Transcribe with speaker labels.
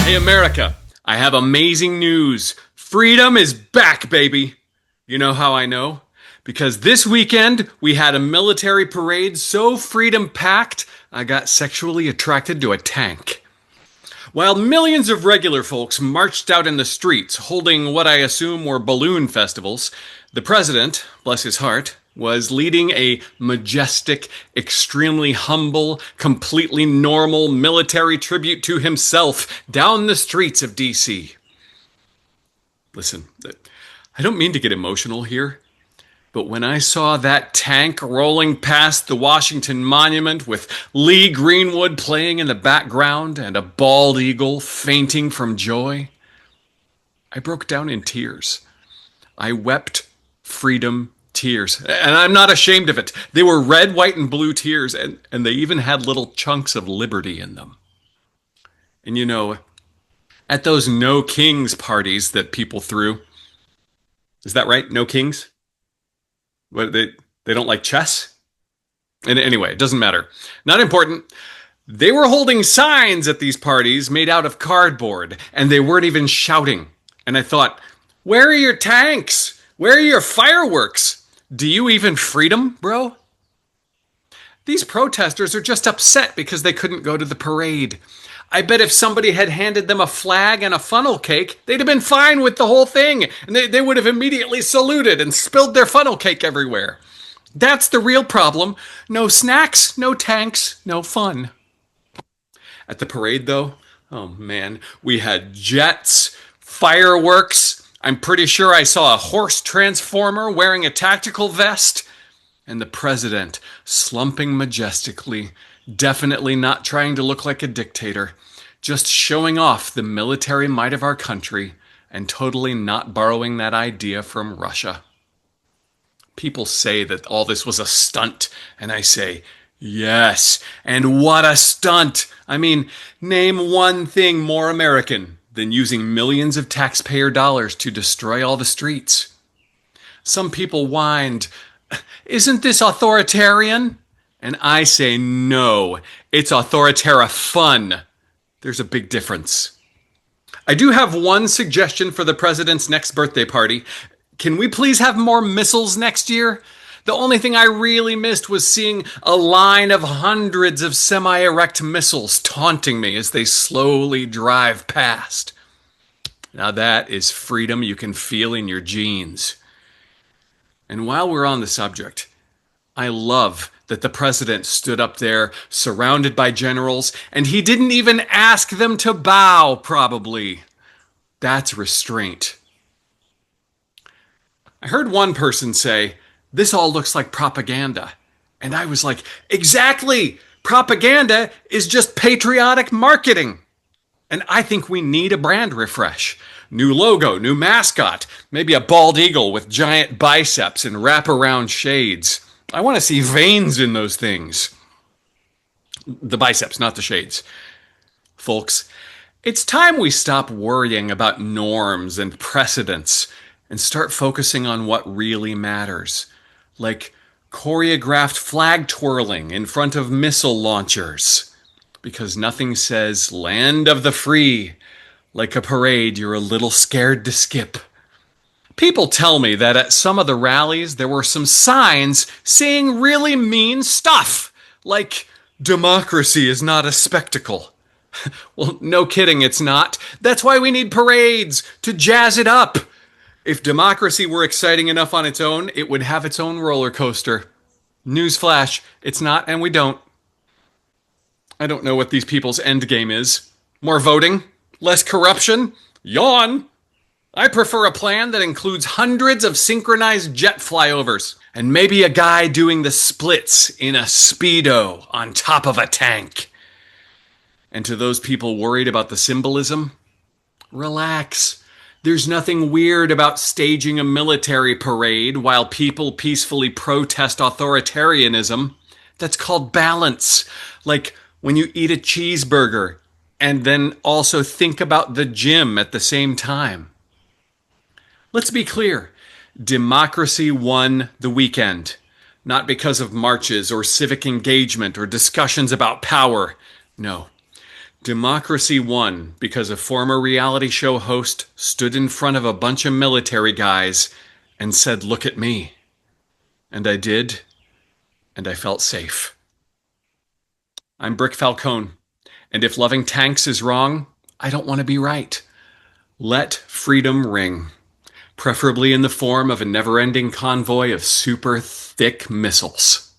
Speaker 1: Hey, America, I have amazing news. Freedom is back, baby. You know how I know? Because this weekend we had a military parade so freedom-packed, I got sexually attracted to a tank. While millions of regular folks marched out in the streets holding what I assume were balloon festivals, the president, bless his heart, was leading a majestic, extremely humble, completely normal military tribute to himself down the streets of D.C. Listen, I don't mean to get emotional here, but when I saw that tank rolling past the Washington Monument with Lee Greenwood playing in the background and a bald eagle fainting from joy, I broke down in tears. I wept freedom tears. And I'm not ashamed of it. They were red, white, and blue tears, and they even had little chunks of liberty in them. And you know, at those No Kings parties that people threw, is that right? No Kings? What, they don't like chess? And anyway, it doesn't matter. Not important. They were holding signs at these parties made out of cardboard, and they weren't even shouting. And I thought, where are your tanks? Where are your fireworks? Do you even freedom, bro? These protesters are just upset because they couldn't go to the parade. I bet if somebody had handed them a flag and a funnel cake, they'd have been fine with the whole thing, and they would have immediately saluted and spilled their funnel cake everywhere. That's the real problem. No snacks, no tanks, no fun. At the parade, though, oh man, we had jets, fireworks. I'm pretty sure I saw a horse transformer wearing a tactical vest, and the president slumping majestically, definitely not trying to look like a dictator, just showing off the military might of our country and totally not borrowing that idea from Russia. People say that all this was a stunt, and I say, yes, and what a stunt! I mean, name one thing more American than using millions of taxpayer dollars to destroy all the streets. Some people whined, isn't this authoritarian? And I say, no, it's authoritarian. There's a big difference. I do have one suggestion for the president's next birthday party. Can we please have more missiles next year? The only thing I really missed was seeing a line of hundreds of semi-erect missiles taunting me as they slowly drive past. Now that is freedom you can feel in your jeans. And while we're on the subject, I love that the president stood up there surrounded by generals, and he didn't even ask them to bow, probably. That's restraint. I heard one person say, this all looks like propaganda. And I was like, exactly! Propaganda is just patriotic marketing. And I think we need a brand refresh. New logo, new mascot, maybe a bald eagle with giant biceps and wraparound shades. I want to see veins in those things. The biceps, not the shades. Folks, it's time we stop worrying about norms and precedents and start focusing on what really matters. Like choreographed flag twirling in front of missile launchers. Because nothing says land of the free like a parade you're a little scared to skip. People tell me that at some of the rallies there were some signs saying really mean stuff, like democracy is not a spectacle. Well, no kidding, it's not. That's why we need parades, to jazz it up. If democracy were exciting enough on its own, it would have its own roller coaster. Newsflash, it's not, and we don't. I don't know what these people's end game is. More voting? Less corruption? Yawn! I prefer a plan that includes hundreds of synchronized jet flyovers, and maybe a guy doing the splits in a Speedo on top of a tank. And to those people worried about the symbolism, relax. There's nothing weird about staging a military parade while people peacefully protest authoritarianism. That's called balance. Like when you eat a cheeseburger and then also think about the gym at the same time. Let's be clear. Democracy won the weekend, not because of marches or civic engagement or discussions about power. No. Democracy won because a former reality show host stood in front of a bunch of military guys and said, "Look at me." And I did, and I felt safe. I'm Brick Falcone, and if loving tanks is wrong, I don't want to be right. Let freedom ring, preferably in the form of a never-ending convoy of super thick missiles.